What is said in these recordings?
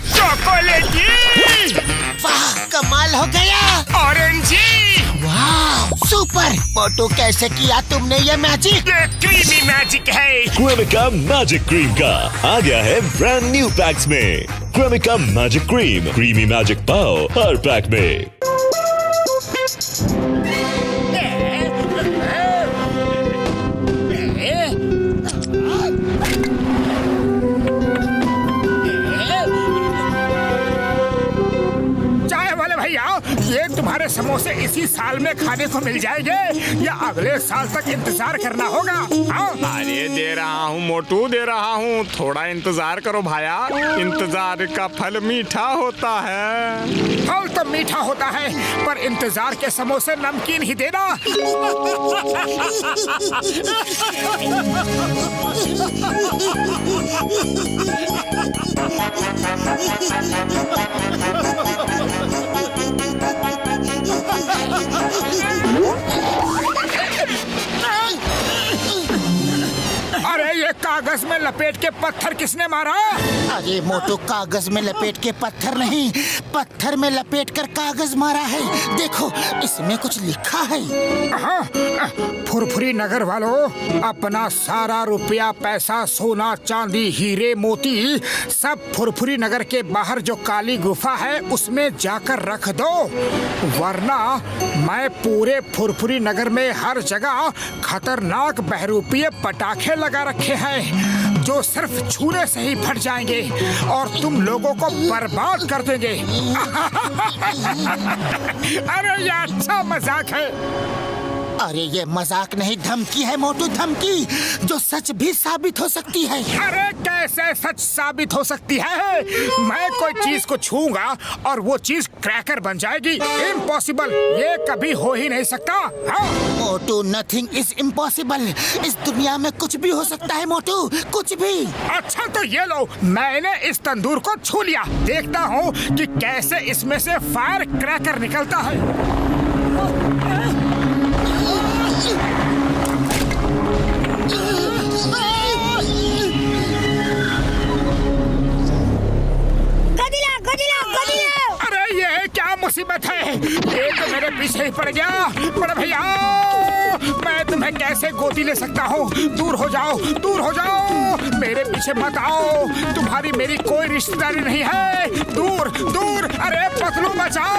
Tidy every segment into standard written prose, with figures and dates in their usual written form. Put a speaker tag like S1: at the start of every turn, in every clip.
S1: चॉकलेटी।
S2: वाह, कमाल हो गया।
S1: ऑरेंजी।
S2: वाह, सुपर। मोटू, कैसे किया तुमने ये मैजिक?
S1: ये क्रीमी मैजिक है।
S3: क्रेमिका मैजिक क्रीम का आ गया है ब्रांड न्यू पैक्स में। Cremica magic cream, creamy magic पाओ हर पैक में।
S1: ये तुम्हारे समोसे इसी साल में खाने को मिल जाएंगे या अगले साल तक इंतजार करना होगा?
S4: अरे दे रहा हूँ मोटू, दे रहा हूँ, थोड़ा इंतजार करो भाया। इंतजार का फल मीठा होता है।
S1: फल तो मीठा होता है, पर इंतजार के समोसे नमकीन ही देना। अरे ये कागज में लपेट के पत्थर किसने मारा?
S2: अरे मोटू, कागज में लपेट के पत्थर नहीं, पत्थर में लपेट कर कागज मारा है। देखो, इसमें कुछ लिखा है।
S1: फुरफुरी नगर वालों, अपना सारा रुपया, पैसा, सोना, चांदी, हीरे, मोती सब फुरफुरी नगर के बाहर जो काली गुफा है उसमें जाकर रख दो, वरना मैं पूरे फुरफुरी नगर में हर जगह खतरनाक बहरूपीय पटाखे लगा रखे हैं जो सिर्फ छूने से ही फट जाएंगे और तुम लोगों को बर्बाद कर देंगे। अरे ये अच्छा मजाक है।
S2: अरे ये मजाक नहीं, धमकी है मोटू, धमकी, जो सच भी साबित हो सकती है।
S1: अरे कैसे सच साबित हो सकती है? मैं कोई चीज को छूऊंगा और वो चीज क्रैकर बन जाएगी। इम्पॉसिबल, ये कभी हो ही नहीं सकता। हाँ?
S2: मोटू, नथिंग इज इम्पॉसिबल। इस दुनिया में कुछ भी हो सकता है मोटू, कुछ भी।
S1: अच्छा तो ये लो, मैंने इस तंदूर को छू लिया, देखता हूँ कि कैसे इसमें से फायर क्रैकर निकलता है। अरे ये क्या मुसीबत है? ये तो मेरे पीछे ही पड़ गया। बड़े भैया, मैं तुम्हें कैसे गोदी ले सकता हूँ? दूर हो जाओ, दूर हो जाओ, मेरे पीछे मत आओ। तुम्हारी मेरी कोई रिश्तेदारी नहीं है। दूर दूर। अरे पतलू बचाओ।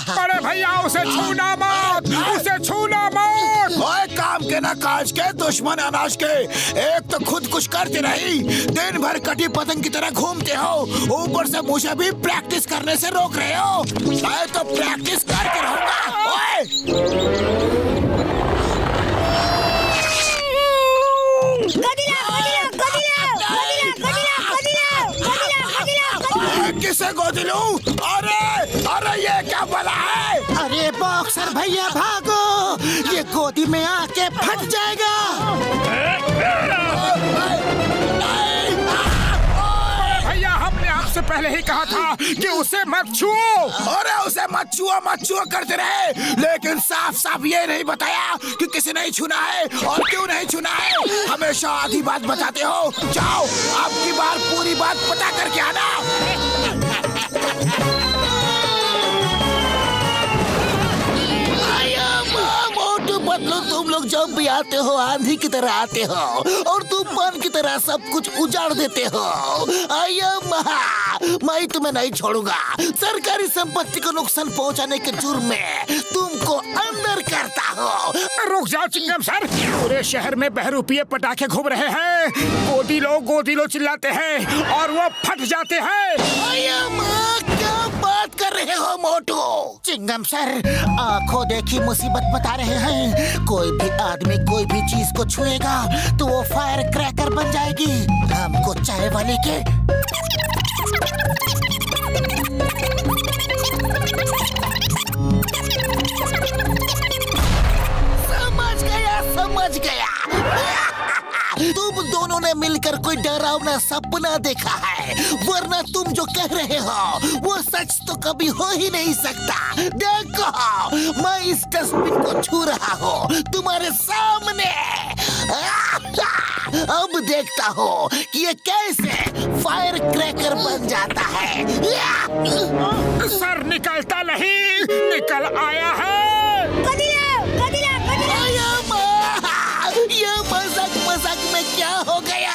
S1: बड़े भैया, उसे छूना मत, उसे छूना मत।
S5: ओए, काम के ना काज के, दुश्मन अनाज के। एक तो खुद कुछ करते नहीं, दिन भर कटी पतंग की तरह घूमते हो, ऊपर से मुझे भी प्रैक्टिस करने से रोक रहे हो। मैं तो प्रैक्टिस करके रहूंगा। ओए किसे गोदी लूं? अरे अरे ये क्या बला है?
S2: अरे बॉक्सर भैया, भागो, ये गोदी में आके फट जाएगा।
S1: भैया, हमने आपसे पहले ही कहा था कि उसे मत छुओ।
S5: अरे उसे मत छुओ करते रहे, लेकिन साफ साफ ये नहीं बताया कि किसे नहीं छूना है और क्यों नहीं छूना है। हमेशा आधी बात बताते हो। जाओ, अब की बार पूरी बात पता करके आना।
S2: मोटू पतलू, तुम लोग जब भी आते हो आंधी की तरह आते हो और तूफान की तरह सब कुछ उजाड़ देते हो। मैं तुम्हें नहीं छोड़ूंगा। सरकारी संपत्ति को नुकसान पहुंचाने के जुर्म में तुमको अंदर करता हो।
S1: रुक जाओ चिंगम सर, पूरे शहर में बहरूपीय पटाखे घूम रहे हैं। गोदी लो चिल्लाते हैं और वो फट जाते हैं।
S2: क्या बात कर रहे हो मोटू? चिंगम सर, आंखों देखी मुसीबत बता रहे हैं। कोई भी आदमी कोई भी चीज को छुएगा तो वो फायर क्रैकर बन जाएगी। हमको चाय वाले के समझ गया। तुम दोनों ने मिलकर कोई डरावना सपना देखा है, वरना तुम जो कह रहे हो वो सच तो कभी हो ही नहीं सकता। देखो मैं इस डस्टबिन को छू रहा हूँ तुम्हारे सामने। अब देखता हूँ कि ये कैसे फायर क्रैकर बन जाता है।
S1: सर निकलता नहीं, निकल आया है।
S2: ये मजाक में क्या हो गया?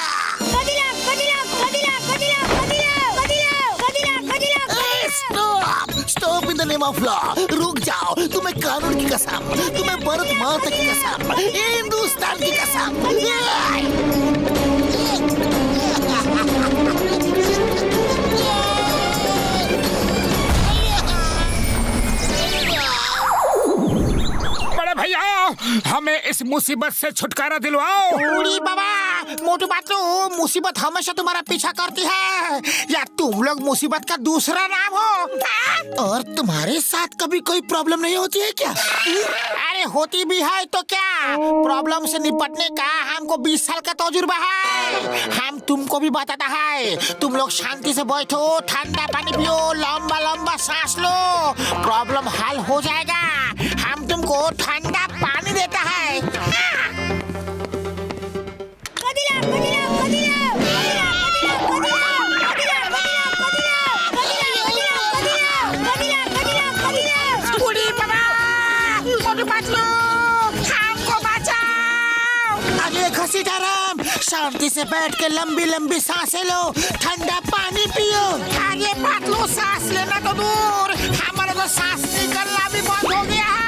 S2: Stop in the name of law. रुक जाओ, तुम्हें कानून की कसम, तुम्हें भारत माता की कसम, हिंदुस्तान की कसम।
S1: बड़े भैया, हमें इस मुसीबत से छुटकारा दिलवाओ।
S2: बूढ़ी बाबा, मोटू बातू, मुसीबत हमेशा तुम्हारा पीछा करती है, या तुम लोग मुसीबत का दूसरा नाम हो? और तुम्हारे साथ कभी कोई प्रॉब्लम नहीं होती है क्या? अरे होती भी है तो क्या, प्रॉब्लम से निपटने का हमको 20 साल का तजुर्बा है। हम तुमको भी बताता है, तुम लोग शांति से बैठो, ठंडा पानी पियो, लंबा लंबा सांस लो, प्रॉब्लम हल हो जाएगा। हम तुमको ठंडा पानी देता है। सीताराम, शांति से बैठ के लंबी लंबी सांसें लो, ठंडा पानी पियो। आगे पतलू, सांस लेना तो दूर, हमारा तो सांस निकलना भी बंद हो गया है।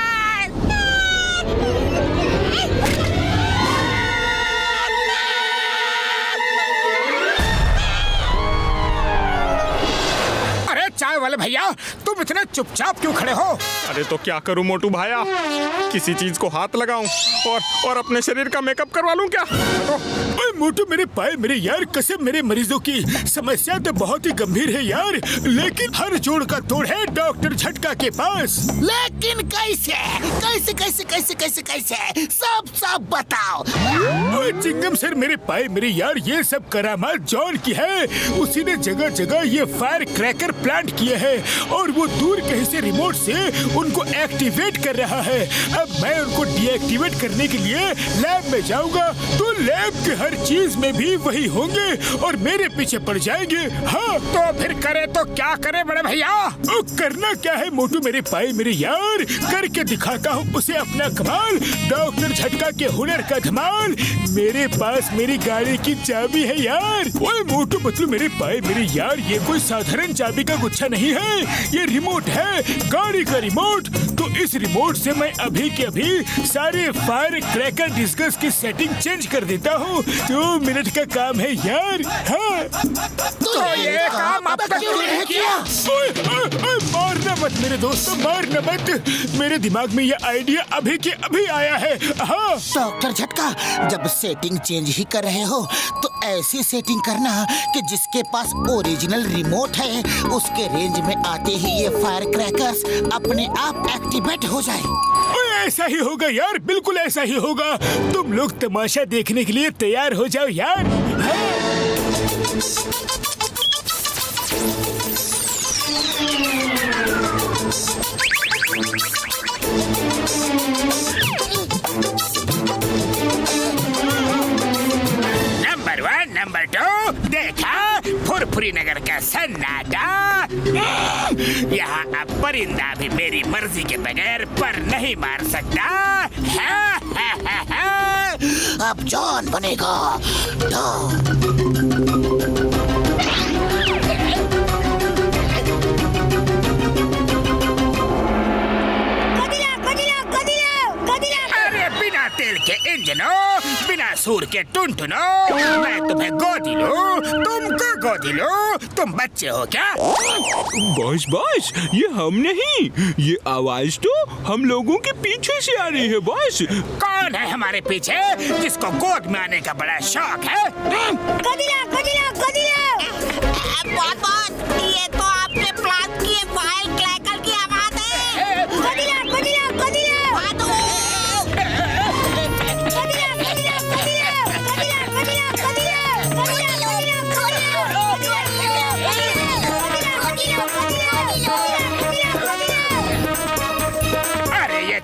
S1: अरे चाय वाले भैया, तुम इतने चुपचाप क्यों खड़े हो?
S4: अरे तो क्या करूं मोटू भाया, किसी चीज को हाथ लगाऊं और अपने शरीर का मेकअप करवा लूं क्या?
S5: मोटू मेरे पाए मेरे यार, कसम मेरे मरीजों की समस्या तो बहुत ही गंभीर है यार, लेकिन हर जोड़ का तोड़ है डॉक्टर झटका के पास।
S2: लेकिन कैसे कैसे कैसे कैसे कैसे कैसे सब बताओ।
S5: चिंगम सर, मेरे पाए मेरे यार, ये सब करामात जॉन की है। उसी ने जगह जगह ये फायर क्रैकर प्लांट किए हैं और वो दूर कहीं से रिमोट से उनको एक्टिवेट कर रहा है। अब मैं उनको डीएक्टिवेट करने के लिए लैब में जाऊंगा, तो लैब के हर चीज में भी वही होंगे और मेरे पीछे पड़ जाएंगे। हाँ,
S1: तो फिर करे तो क्या करे बड़े भैया?
S5: करना क्या है मोटू मेरे पाए मेरे यार, करके दिखाता हूँ उसे अपना कमाल, डॉक्टर झटका के हुनर का धमाल। मेरे पास मेरी गाड़ी की चाबी है यार। ओए मोटू पतलू मेरे पाए मेरे यार, ये कोई साधारण चाबी का गुच्छा नहीं है, ये रिमोट है, गाड़ी का रिमोट। तो इस रिमोट से मैं अभी के अभी सारे फायर क्रैकर डिस्कस की सेटिंग चेंज कर देता हूँ। 2 मिनट का काम है यार। हाँ,
S2: तो
S1: ये काम अब तक क्यों नहीं किया?
S5: मारना मत मेरे दोस्तों, मारना मत, मेरे दिमाग में ये आइडिया अभी के अभी आया है। हाँ
S2: डॉक्टर झटका, जब सेटिंग चेंज ही कर रहे हो तो ऐसी सेटिंग करना कि जिसके पास ओरिजिनल रिमोट है उसके रेंज में आते ही ये फायर क्रैकर्स अपने आप एक्टिवेट हो जाए।
S5: ऐसा ही होगा यार, बिल्कुल ऐसा ही होगा। तुम लोग तमाशा देखने के लिए तैयार हो जाओ यार।
S1: नंबर 1, नंबर 2, देखा फुरफुरी नगर का सन्नाटा। यहाँ अब परिंदा भी मेरी मर्जी के बगैर पर नहीं मार सकता।
S2: अब जॉन बनेगा डॉन।
S1: तेल के इंजनों, बिना सूर के टुनटुनों, मैं तुम्हें गोदी लूं, तुमको गोदी लूं, तुम बच्चे हो क्या?
S6: बॉस ये हम नहीं, ये आवाज तो हम लोगों के पीछे से आ रही है बॉस।
S1: कौन है हमारे पीछे जिसको गोद में आने का बड़ा शौक है?
S7: बॉस, ये तो आपने प्लान किए फायर क्रैकर की आवाज है।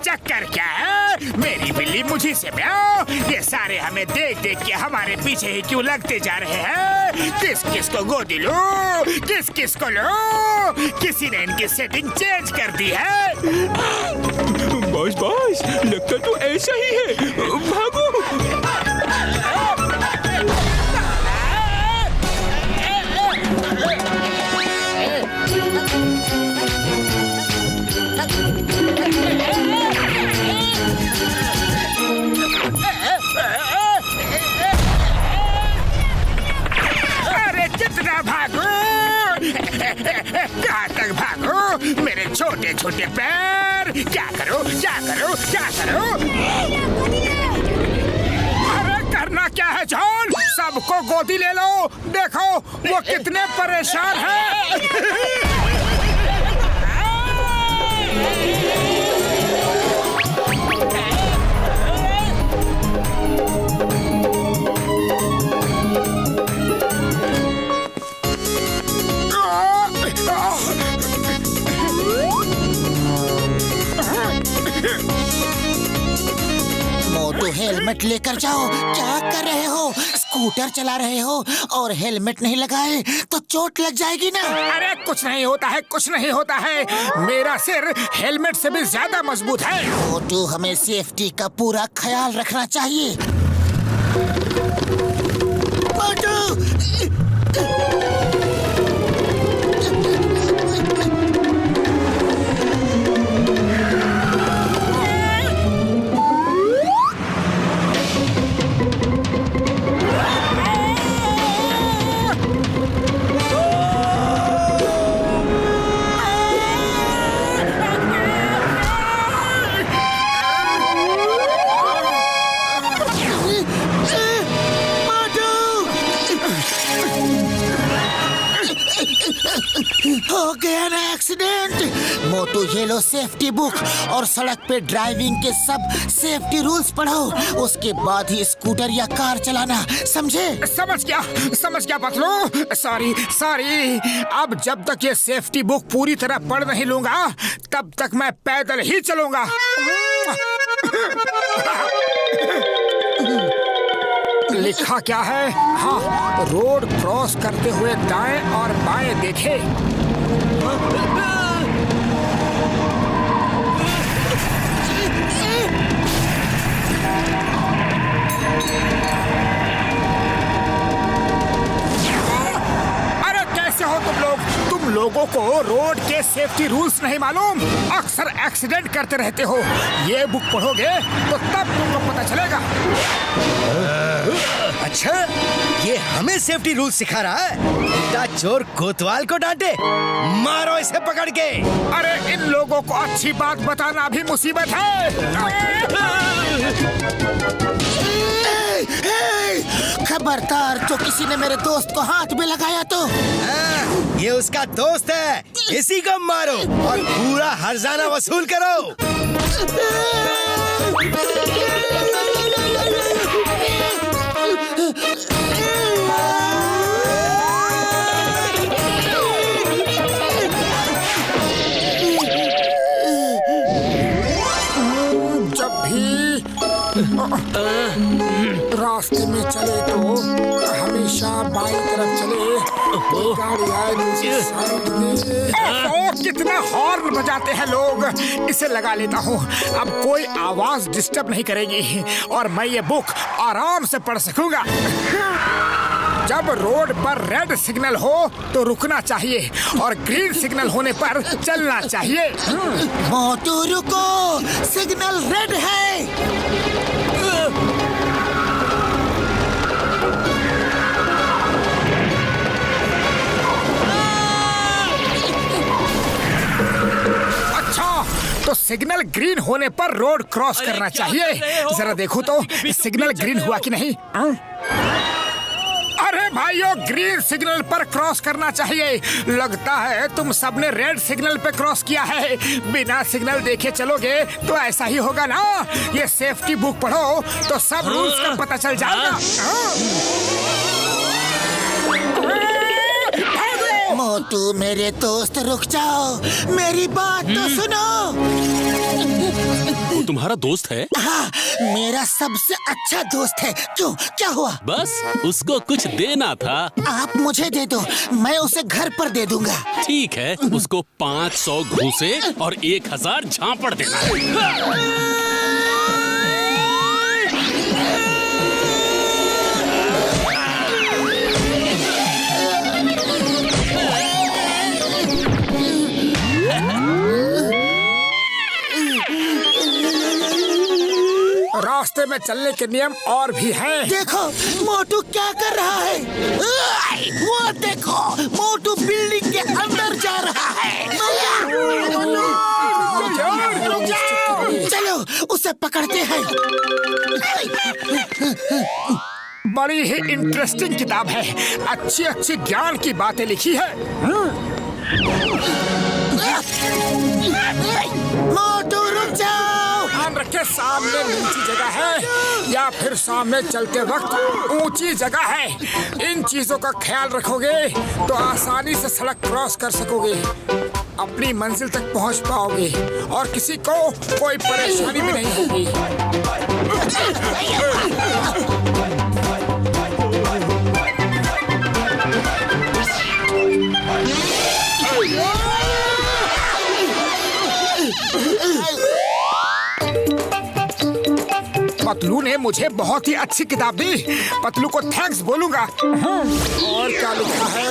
S1: चक्कर क्या है? मेरी बिल्ली मुझे से म्याऊं। ये सारे हमें देख देख के हमारे पीछे ही क्यों लगते जा रहे हैं? किस किस को गोदी लूं? किस किस को लूं? किसी ने इनकी सेटिंग चेंज कर दी है।
S6: बॉस बॉस, लगता तो ऐसा ही है। भागो।
S1: अरे कितना भागो? कहाँ तक भागो? मेरे छोटे छोटे पैर। क्या करो क्या करो क्या करो? अरे करना क्या है जॉन? सबको गोदी ले लो। देखो वो कितने परेशान हैं।
S2: मोटू हेलमेट लेकर जाओ। क्या कर रहे हो? स्कूटर चला रहे हो और हेलमेट नहीं लगाए तो चोट लग जाएगी ना।
S1: अरे कुछ नहीं होता है, कुछ नहीं होता है। मेरा सिर हेलमेट से भी ज्यादा मजबूत है।
S2: मोटू, हमें सेफ्टी का पूरा ख्याल रखना चाहिए। मोटू! हो गया ना एक्सीडेंट। मोटू, ये लो सेफ्टी बुक और सड़क पे ड्राइविंग के सब सेफ्टी रूल्स पढ़ो। उसके बाद ही स्कूटर या कार चलाना, समझे?
S1: समझ गया पतलू। Sorry sorry. अब जब तक ये सेफ्टी बुक पूरी तरह पढ़ नहीं लूंगा तब तक मैं पैदल ही चलूंगा। लिखा क्या है? हाँ, रोड क्रॉस करते हुए दाएं और बाएं देखे। अरे कैसे हो तुम लोग? तुम लोगों को रोड के सेफ्टी रूल्स नहीं मालूम? अक्सर एक्सीडेंट करते रहते हो। ये बुक पढ़ोगे तो तब तुमको पता चलेगा।
S8: अच्छा, ये हमें सेफ्टी रूल सिखा रहा है? चोर कोतवाल को डांटे, मारो इसे पकड़ के।
S1: अरे इन लोगों को अच्छी बात बताना भी मुसीबत है।
S2: खबरदार, जो किसी ने मेरे दोस्त को हाथ में लगाया तो।
S8: ये उसका दोस्त है, इसी को मारो और पूरा हर्जाना वसूल करो।
S1: जब भी रास्ते में चले तो हमेशा बाईं तरफ चले। गाड़ी आए दूसरी साइड में। ओह, कितना हॉर्न बजाते हैं लोग। इसे लगा लेता हूँ, अब कोई आवाज डिस्टर्ब नहीं करेगी और मैं ये बुक आराम से पढ़ सकूंगा। जब रोड पर रेड सिग्नल हो तो रुकना चाहिए और ग्रीन सिग्नल होने पर चलना चाहिए।
S2: मोटू रुको, सिग्नल रेड है।
S1: अच्छा, तो सिग्नल ग्रीन होने पर रोड क्रॉस करना चाहिए। जरा देखो तो सिग्नल ग्रीन हुआ कि नहीं। अरे भाइयों, ग्रीन सिग्नल पर क्रॉस करना चाहिए। लगता है तुम सबने रेड सिग्नल पे क्रॉस किया है। बिना सिग्नल देखे चलोगे तो ऐसा ही होगा ना। ये सेफ्टी बुक पढ़ो तो सब रूल्स का पता चल जाएगा।
S2: मोटू मेरे दोस्त, रुक जाओ, मेरी बात तो सुनो।
S9: वो तुम्हारा दोस्त है?
S2: हाँ, मेरा सबसे अच्छा दोस्त है। क्यों, क्या हुआ?
S9: बस उसको कुछ देना था।
S2: आप मुझे दे दो, मैं उसे घर पर दे दूंगा।
S9: ठीक है, उसको 500 घूसे और 1000 झापड़ देना।
S1: रास्ते में चलने के नियम और भी हैं।
S2: देखो मोटू क्या कर रहा है। वो देखो, मोटू बिल्डिंग के अंदर जा रहा है। चलो उसे पकड़ते हैं।
S1: बड़ी ही इंटरेस्टिंग किताब है, अच्छी अच्छी ज्ञान की बातें लिखी है।
S2: मोटू रुक जाओ।
S1: ध्यान रखे, सामने नीची जगह है या फिर सामने चलते वक्त ऊंची जगह है। इन चीजों का ख्याल रखोगे तो आसानी से सड़क क्रॉस कर सकोगे, अपनी मंजिल तक पहुंच पाओगे और किसी को कोई परेशानी भी नहीं होगी। पतलू ने मुझे बहुत ही अच्छी किताब दी, पतलू को थैंक्स बोलूंगा। और क्या लिखा है,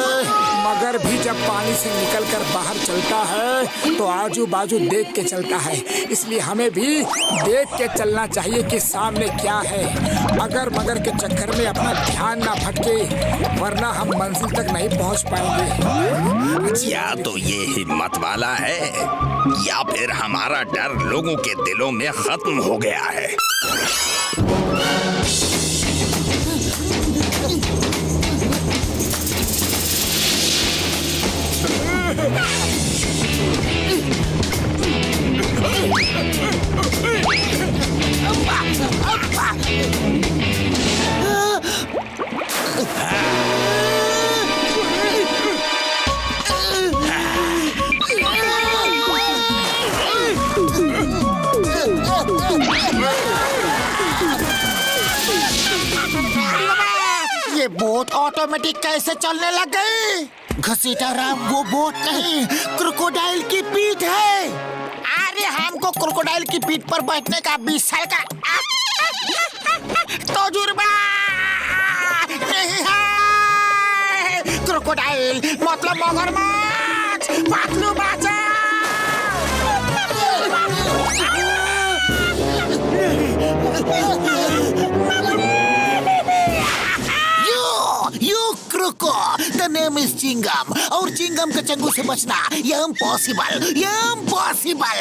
S1: मगर भी जब पानी से निकलकर बाहर चलता है तो आजू बाजू देख के चलता है, इसलिए हमें भी देख के चलना चाहिए कि सामने क्या है। अगर मगर के चक्कर में अपना ध्यान ना भटके, वरना हम मंजिल तक नहीं पहुंच पाएंगे।
S10: या तो ये हिम्मत वाला है या फिर हमारा डर लोगों के दिलों में खत्म हो गया है।
S2: ये बोट ऑटोमेटिक कैसे चलने लग गई? घसीटा राम, वो बोट नहीं, क्रोकोडाइल की पीठ है। अरे हमको क्रोकोडाइल की पीठ पर बैठने का 20 साल का तजुर्बा नहीं है। क्रोकोडाइल मतलब मगरमच्छ। पतलू बचा। You Kroko, the name is Chingam, और चिंगम के चंगू से बचना ये इम्पॉसिबल, ये इम्पॉसिबल।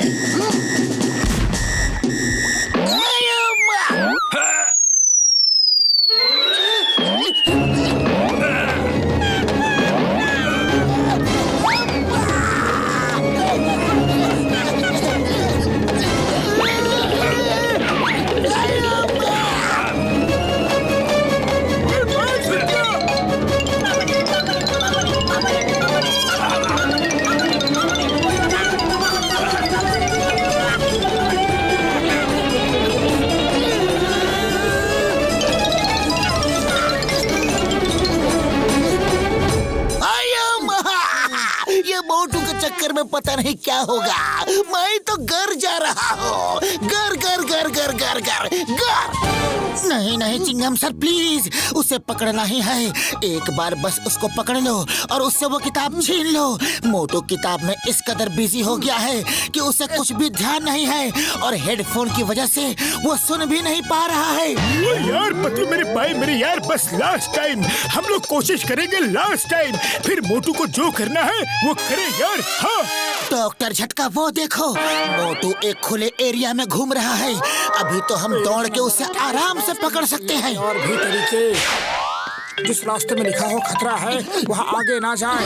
S2: चक्कर में पता नहीं क्या होगा। मैं तो घर जा रहा हूँ। घर घर घर घर घर घर घर। नहीं नहीं चिंगम सर, प्लीज उसे पकड़ना ही है। एक बार बस उसको पकड़ लो और उससे वो किताब छीन लो। मोटू किताब में इस कदर बिजी हो गया है कि उसे कुछ भी ध्यान नहीं है और हेडफोन की वजह से वो सुन भी नहीं पा रहा है।
S1: यार पतलू मेरे भाई, मेरे यार, बस लास्ट टाइम हम लोग कोशिश करेंगे, लास्ट टाइम, फिर मोटू को जो करना है वो करे यार। हाँ
S2: डॉक्टर झटका, वो देखो मोटू एक खुले एरिया में घूम रहा है। अभी तो हम दौड़ के उसे आराम से पकड़ सकते हैं।
S1: और भी तरीके, जिस रास्ते में लिखा हो खतरा है वहाँ आगे ना जाए।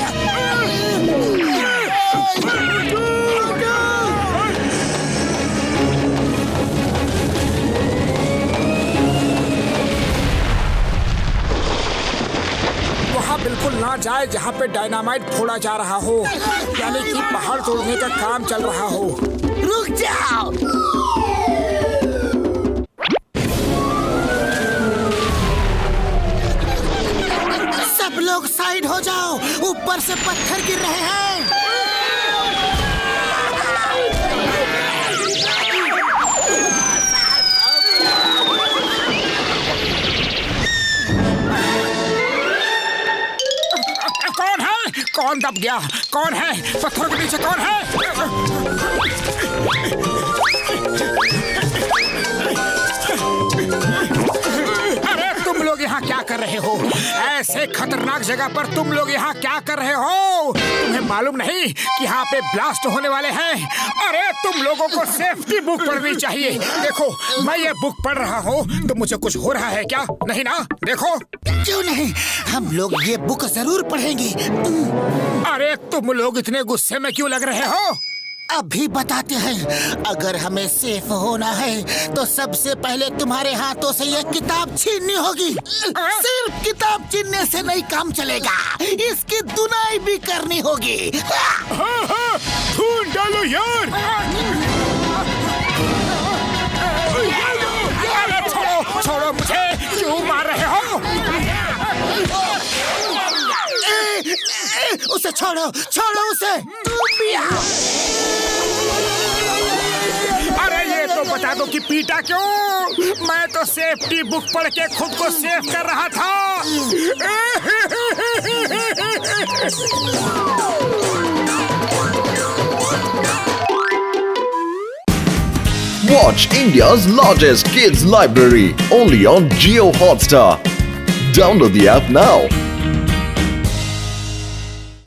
S1: वहाँ बिल्कुल ना जाए जहाँ पे डायनामाइट फोड़ा जा रहा हो, यानी कि पहाड़ तोड़ने का काम चल रहा हो।
S2: रुक जाओ। ऊपर से पत्थर गिर रहे हैं।
S1: कौन है? कौन दब गया? कौन है? पत्थरों के नीचे कौन है? अरे तुम लोग यहाँ क्या कर रहे हो? ऐसे खतरनाक जगह पर तुम लोग यहाँ क्या कर रहे हो? तुम्हें मालूम नहीं कि यहाँ पे ब्लास्ट होने वाले हैं? अरे तुम लोगों को सेफ्टी बुक पढ़नी चाहिए। देखो मैं ये बुक पढ़ रहा हूँ तो मुझे कुछ हो रहा है क्या? नहीं ना? देखो।
S2: क्यों नहीं, हम लोग ये बुक जरूर पढ़ेंगे।
S1: अरे तुम लोग इतने गुस्से में क्यों लग रहे हो?
S2: अभी बताते हैं। अगर हमें सेफ होना है तो सबसे पहले तुम्हारे हाथों से ये किताब छीननी होगी। सिर्फ किताब छीनने से नहीं काम चलेगा, इसकी धुनाई भी करनी होगी।
S1: खून डालो यार। अरे छोड़ो छोड़ो मुझे, क्यों मार रहे हो?
S2: उसे छोड़ो, छोड़ो उसे।
S1: अरे ये तो बता दो कि पीटा क्यों? मैं तो सेफ्टी बुक पढ़ के खुद को सेफ कर रहा था।
S11: Watch India's largest kids library only on Jio Hotstar. Download the app now.